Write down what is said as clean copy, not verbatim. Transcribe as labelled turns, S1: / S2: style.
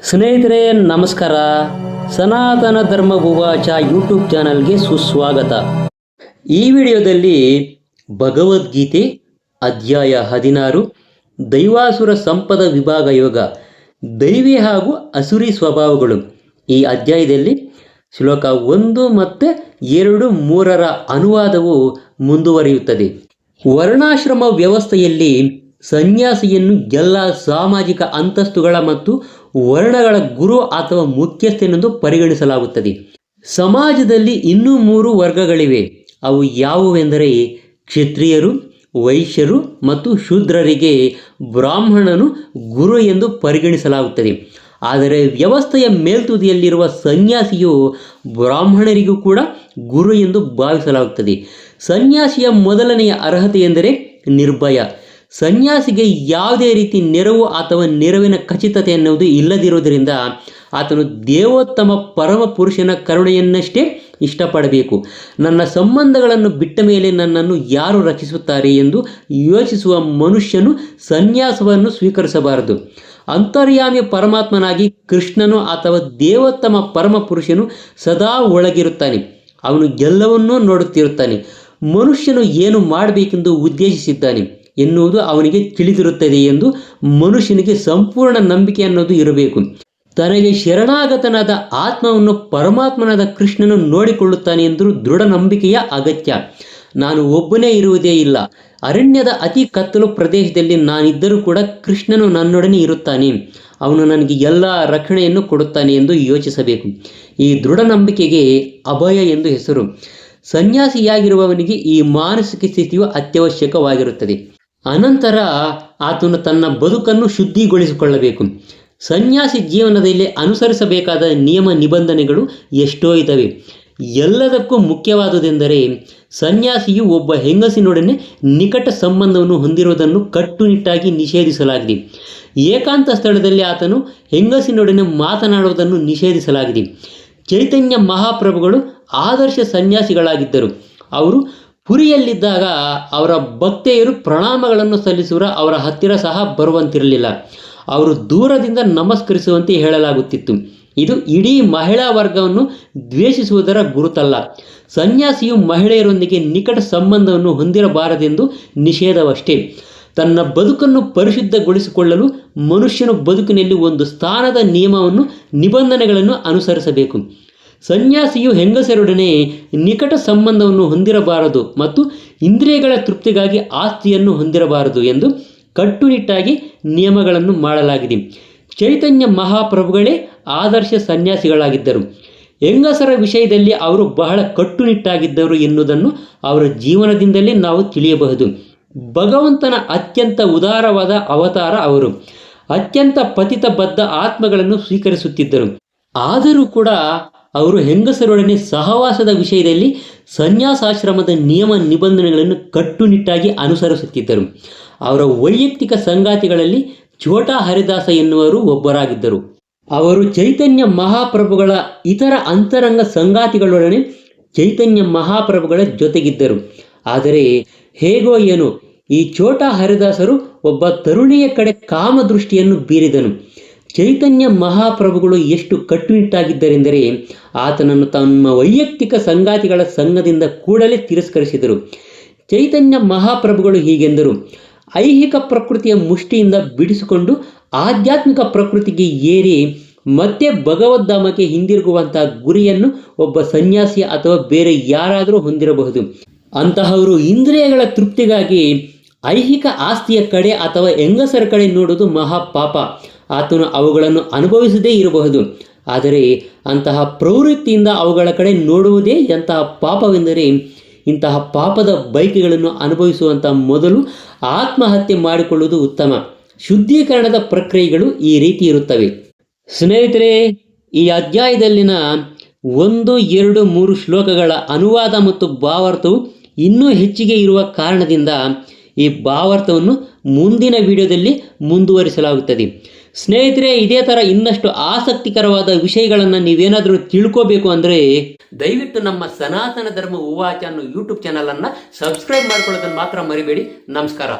S1: ಸ್ನೇಹಿತರೆ ನಮಸ್ಕಾರ. ಸನಾತನ ಧರ್ಮ ಉವಾಚ ಯೂಟ್ಯೂಬ್ ಚಾನಲ್ಗೆ ಸುಸ್ವಾಗತ. ಈ ವಿಡಿಯೋದಲ್ಲಿ ಭಗವದ್ಗೀತೆ ಅಧ್ಯಾಯ 16 ದೈವಾಸುರ ಸಂಪದ ವಿಭಾಗ ಯೋಗ, ದೈವಿ ಹಾಗೂ ಅಸುರಿ ಸ್ವಭಾವಗಳು. ಈ ಅಧ್ಯಾಯದಲ್ಲಿ ಶ್ಲೋಕ 1 ಮತ್ತು 2, 3ರ ಅನುವಾದವು ಮುಂದುವರಿಯುತ್ತದೆ. ವರ್ಣಾಶ್ರಮ ವ್ಯವಸ್ಥೆಯಲ್ಲಿ ಸನ್ಯಾಸಿಯನ್ನು ಎಲ್ಲ ಸಾಮಾಜಿಕ ಅಂತಸ್ತುಗಳ ಮತ್ತು ವರ್ಣಗಳ ಗುರು ಅಥವಾ ಮುಖ್ಯಸ್ಥನೆಂದು ಪರಿಗಣಿಸಲಾಗುತ್ತದೆ. ಸಮಾಜದಲ್ಲಿ ಇನ್ನೂ 3 ವರ್ಗಗಳಿವೆ. ಅವು ಯಾವುವೆಂದರೆ ಕ್ಷತ್ರಿಯರು, ವೈಶ್ಯರು ಮತ್ತು ಶೂದ್ರರಿಗೆ ಬ್ರಾಹ್ಮಣನು ಗುರು ಎಂದು ಪರಿಗಣಿಸಲಾಗುತ್ತದೆ. ಆದರೆ ವ್ಯವಸ್ಥೆಯ ಮೇಲ್ತುದಿಯಲ್ಲಿರುವ ಸನ್ಯಾಸಿಯು ಬ್ರಾಹ್ಮಣರಿಗೂ ಕೂಡ ಗುರು ಎಂದು ಭಾವಿಸಲಾಗುತ್ತದೆ. ಸನ್ಯಾಸಿಯ ಮೊದಲನೆಯ ಅರ್ಹತೆ ಎಂದರೆ ನಿರ್ಭಯ. ಸನ್ಯಾಸಿಗೆ ಯಾವುದೇ ರೀತಿ ನೆರವು ಅಥವಾ ನೆರವಿನ ಖಚಿತತೆ ಎನ್ನುವುದು ಇಲ್ಲದಿರುವುದರಿಂದ ಆತನು ದೇವೋತ್ತಮ ಪರಮ ಪುರುಷನ ಕರುಣೆಯನ್ನಷ್ಟೇ ಇಷ್ಟಪಡಬೇಕು. ನನ್ನ ಸಂಬಂಧಗಳನ್ನು ಬಿಟ್ಟ ಮೇಲೆ ನನ್ನನ್ನು ಯಾರು ರಕ್ಷಿಸುತ್ತಾರೆ ಎಂದು ಯೋಚಿಸುವ ಮನುಷ್ಯನು ಸನ್ಯಾಸವನ್ನು ಸ್ವೀಕರಿಸಬಾರದು. ಅಂತರ್ಯಾಮಿ ಪರಮಾತ್ಮನಾಗಿ ಕೃಷ್ಣನು ಅಥವಾ ದೇವೋತ್ತಮ ಪರಮ ಪುರುಷನು ಸದಾ ಒಳಗಿರುತ್ತಾನೆ. ಅವನು ಎಲ್ಲವನ್ನೂ ನೋಡುತ್ತಿರುತ್ತಾನೆ. ಮನುಷ್ಯನು ಏನು ಮಾಡಬೇಕೆಂದು ಉದ್ದೇಶಿಸಿದ್ದಾನೆ ಎನ್ನುವುದು ಅವನಿಗೆ ತಿಳಿದಿರುತ್ತದೆ ಎಂದು ಮನುಷ್ಯನಿಗೆ ಸಂಪೂರ್ಣ ನಂಬಿಕೆ ಅನ್ನೋದು ಇರಬೇಕು. ತನಗೆ ಶರಣಾಗತನಾದ ಆತ್ಮವನ್ನು ಪರಮಾತ್ಮನಾದ ಕೃಷ್ಣನು ನೋಡಿಕೊಳ್ಳುತ್ತಾನೆ ಎಂದು ದೃಢ ನಂಬಿಕೆಯ ಅಗತ್ಯ. ನಾನು ಒಬ್ಬನೇ ಇರುವುದೇ ಇಲ್ಲ. ಅರಣ್ಯದ ಅತಿ ಕತ್ತಲು ಪ್ರದೇಶದಲ್ಲಿ ನಾನಿದ್ದರೂ ಕೂಡ ಕೃಷ್ಣನು ನನ್ನೊಡನೆ ಇರುತ್ತಾನೆ. ಅವನು ನನಗೆ ಎಲ್ಲ ರಕ್ಷಣೆಯನ್ನು ಕೊಡುತ್ತಾನೆ ಎಂದು ಯೋಚಿಸಬೇಕು. ಈ ದೃಢ ನಂಬಿಕೆಗೆ ಅಭಯ ಎಂದು ಹೆಸರು. ಸನ್ಯಾಸಿಯಾಗಿರುವವನಿಗೆ ಈ ಮಾನಸಿಕ ಸ್ಥಿತಿಯು ಅತ್ಯವಶ್ಯಕವಾಗಿರುತ್ತದೆ. ಅನಂತರ ಆತನು ತನ್ನ ಬದುಕನ್ನು ಶುದ್ಧಿಗೊಳಿಸಿಕೊಳ್ಳಬೇಕು. ಸನ್ಯಾಸಿ ಜೀವನದಲ್ಲಿ ಅನುಸರಿಸಬೇಕಾದ ನಿಯಮ ನಿಬಂಧನೆಗಳು ಎಷ್ಟೋ ಇದ್ದಾವೆ. ಎಲ್ಲದಕ್ಕೂ ಮುಖ್ಯವಾದುದೆಂದರೆ ಸನ್ಯಾಸಿಯು ಒಬ್ಬ ಹೆಂಗಸಿನೊಡನೆ ನಿಕಟ ಸಂಬಂಧವನ್ನು ಹೊಂದಿರುವುದನ್ನು ಕಟ್ಟುನಿಟ್ಟಾಗಿ ನಿಷೇಧಿಸಲಾಗಿದೆ. ಏಕಾಂತ ಸ್ಥಳದಲ್ಲಿ ಆತನು ಹೆಂಗಸಿನೊಡನೆ ಮಾತನಾಡುವುದನ್ನು ನಿಷೇಧಿಸಲಾಗಿದೆ. ಚೈತನ್ಯ ಮಹಾಪ್ರಭುಗಳು ಆದರ್ಶ ಸನ್ಯಾಸಿಗಳಾಗಿದ್ದರು. ಅವರು ಪುರಿಯಲ್ಲಿದ್ದಾಗ ಅವರ ಭಕ್ತೆಯರು ಪ್ರಣಾಮಗಳನ್ನು ಸಲ್ಲಿಸುವ ಅವರ ಹತ್ತಿರ ಸಹ ಬರುವಂತಿರಲಿಲ್ಲ. ಅವರು ದೂರದಿಂದ ನಮಸ್ಕರಿಸುವಂತೆ ಹೇಳಲಾಗುತ್ತಿತ್ತು. ಇದು ಇಡೀ ಮಹಿಳಾ ವರ್ಗವನ್ನು ದ್ವೇಷಿಸುವುದರ ಗುರುತಲ್ಲ. ಸನ್ಯಾಸಿಯು ಮಹಿಳೆಯರೊಂದಿಗೆ ನಿಕಟ ಸಂಬಂಧವನ್ನು ಹೊಂದಿರಬಾರದೆಂದು ನಿಷೇಧವಷ್ಟೇ. ತನ್ನ ಬದುಕನ್ನು ಪರಿಶುದ್ಧಗೊಳಿಸಿಕೊಳ್ಳಲು ಮನುಷ್ಯನು ಬದುಕಿನಲ್ಲಿ ಒಂದು ಸ್ಥಾನದ ನಿಯಮವನ್ನು ನಿಬಂಧನೆಗಳನ್ನು ಅನುಸರಿಸಬೇಕು. ಸನ್ಯಾಸಿಯು ಹೆಂಗಸರೊಡನೆ ನಿಕಟ ಸಂಬಂಧವನ್ನು ಹೊಂದಿರಬಾರದು ಮತ್ತು ಇಂದ್ರಿಯಗಳ ತೃಪ್ತಿಗಾಗಿ ಆಸ್ತಿಯನ್ನು ಹೊಂದಿರಬಾರದು ಎಂದು ಕಟ್ಟುನಿಟ್ಟಾಗಿ ನಿಯಮಗಳನ್ನು ಮಾಡಲಾಗಿದೆ. ಚೈತನ್ಯ ಮಹಾಪ್ರಭುಗಳೇ ಆದರ್ಶ ಸನ್ಯಾಸಿಗಳಾಗಿದ್ದರು. ಹೆಂಗಸರ ವಿಷಯದಲ್ಲಿ ಅವರು ಬಹಳ ಕಟ್ಟುನಿಟ್ಟಾಗಿದ್ದರು ಎನ್ನುವುದನ್ನು ಅವರ ಜೀವನದಿಂದಲೇ ನಾವು ತಿಳಿಯಬಹುದು. ಭಗವಂತನ ಅತ್ಯಂತ ಉದಾರವಾದ ಅವತಾರ ಅವರು. ಅತ್ಯಂತ ಪತಿತ ಬದ್ಧ ಆತ್ಮಗಳನ್ನು ಸ್ವೀಕರಿಸುತ್ತಿದ್ದರು. ಆದರೂ ಕೂಡ ಅವರು ಹೆಂಗಸರೊಡನೆ ಸಹವಾಸದ ವಿಷಯದಲ್ಲಿ ಸನ್ಯಾಸಾಶ್ರಮದ ನಿಯಮ ನಿಬಂಧನೆಗಳನ್ನು ಕಟ್ಟುನಿಟ್ಟಾಗಿ ಅನುಸರಿಸುತ್ತಿದ್ದರು. ಅವರ ವೈಯಕ್ತಿಕ ಸಂಗಾತಿಗಳಲ್ಲಿ ಛೋಟಾ ಹರಿದಾಸ ಎನ್ನುವರು ಒಬ್ಬರಾಗಿದ್ದರು. ಅವರು ಚೈತನ್ಯ ಮಹಾಪ್ರಭುಗಳ ಇತರ ಅಂತರಂಗ ಸಂಗಾತಿಗಳೊಡನೆ ಚೈತನ್ಯ ಮಹಾಪ್ರಭುಗಳ ಜೊತೆಗಿದ್ದರು. ಆದರೆ ಹೇಗೋ ಏನೋ ಈ ಛೋಟಾ ಹರಿದಾಸರು ಒಬ್ಬ ತರುಣಿಯ ಕಡೆ ಕಾಮದೃಷ್ಟಿಯನ್ನು ಬೀರಿದನು. ಚೈತನ್ಯ ಮಹಾಪ್ರಭುಗಳು ಎಷ್ಟು ಕಟ್ಟುನಿಟ್ಟಾಗಿದ್ದರೆಂದರೆ ಆತನನ್ನು ತಮ್ಮ ವೈಯಕ್ತಿಕ ಸಂಗಾತಿಗಳ ಸಂಘದಿಂದ ಕೂಡಲೇ ತಿರಸ್ಕರಿಸಿದರು. ಚೈತನ್ಯ ಮಹಾಪ್ರಭುಗಳು ಹೀಗೆಂದರು: ಐಹಿಕ ಪ್ರಕೃತಿಯ ಮುಷ್ಟಿಯಿಂದ ಬಿಡಿಸಿಕೊಂಡು ಆಧ್ಯಾತ್ಮಿಕ ಪ್ರಕೃತಿಗೆ ಏರಿ ಮತ್ತೆ ಭಗವದ್ಧಾಮಕ್ಕೆ ಹಿಂದಿರುಗುವಂತಹ ಗುರಿಯನ್ನು ಒಬ್ಬ ಸನ್ಯಾಸಿ ಅಥವಾ ಬೇರೆ ಯಾರಾದರೂ ಹೊಂದಿರಬಹುದು. ಅಂತಹವರು ಇಂದ್ರಿಯಗಳ ತೃಪ್ತಿಗಾಗಿ ಐಹಿಕ ಆಸ್ತಿಯ ಕಡೆ ಅಥವಾ ಹೆಂಗಸರ ಕಡೆ ನೋಡುವುದು ಮಹಾಪಾಪ. ಆತನು ಅವುಗಳನ್ನು ಅನುಭವಿಸದೇ ಇರಬಹುದು. ಆದರೆ ಅಂತಹ ಪ್ರವೃತ್ತಿಯಿಂದ ಅವುಗಳ ಕಡೆ ನೋಡುವುದೇ ಎಂತಹ ಪಾಪವೆಂದರೆ ಇಂತಹ ಪಾಪದ ಬಯಕೆಗಳನ್ನು ಅನುಭವಿಸುವಂಥ ಮೊದಲು ಆತ್ಮಹತ್ಯೆ ಮಾಡಿಕೊಳ್ಳುವುದು ಉತ್ತಮ. ಶುದ್ಧೀಕರಣದ ಪ್ರಕ್ರಿಯೆಗಳು ಈ ರೀತಿ ಇರುತ್ತವೆ. ಸ್ನೇಹಿತರೆ, ಈ ಅಧ್ಯಾಯದಲ್ಲಿನ 1, 2, 3 ಶ್ಲೋಕಗಳ ಅನುವಾದ ಮತ್ತು ಭಾವಾರ್ಥವು ಇನ್ನೂ ಹೆಚ್ಚಿಗೆ ಇರುವ ಕಾರಣದಿಂದ ಈ ಭಾವಾರ್ಥವನ್ನು ಮುಂದಿನ ವಿಡಿಯೋದಲ್ಲಿ ಮುಂದುವರಿಸಲಾಗುತ್ತದೆ. ಸ್ನೇಹಿತರೆ, ಇದೇ ಥರ ಇನ್ನಷ್ಟು ಆಸಕ್ತಿಕರವಾದ ವಿಷಯಗಳನ್ನು ನೀವೇನಾದರೂ ತಿಳ್ಕೋಬೇಕು ಅಂದರೆ ದಯವಿಟ್ಟು ನಮ್ಮ ಸನಾತನ ಧರ್ಮ ಉವಾಚ ಅನ್ನೋ ಯೂಟ್ಯೂಬ್ ಚಾನಲನ್ನು ಸಬ್ಸ್ಕ್ರೈಬ್ ಮಾಡ್ಕೊಳ್ಳೋದನ್ನು ಮಾತ್ರ ಮರಿಬೇಡಿ. ನಮಸ್ಕಾರ.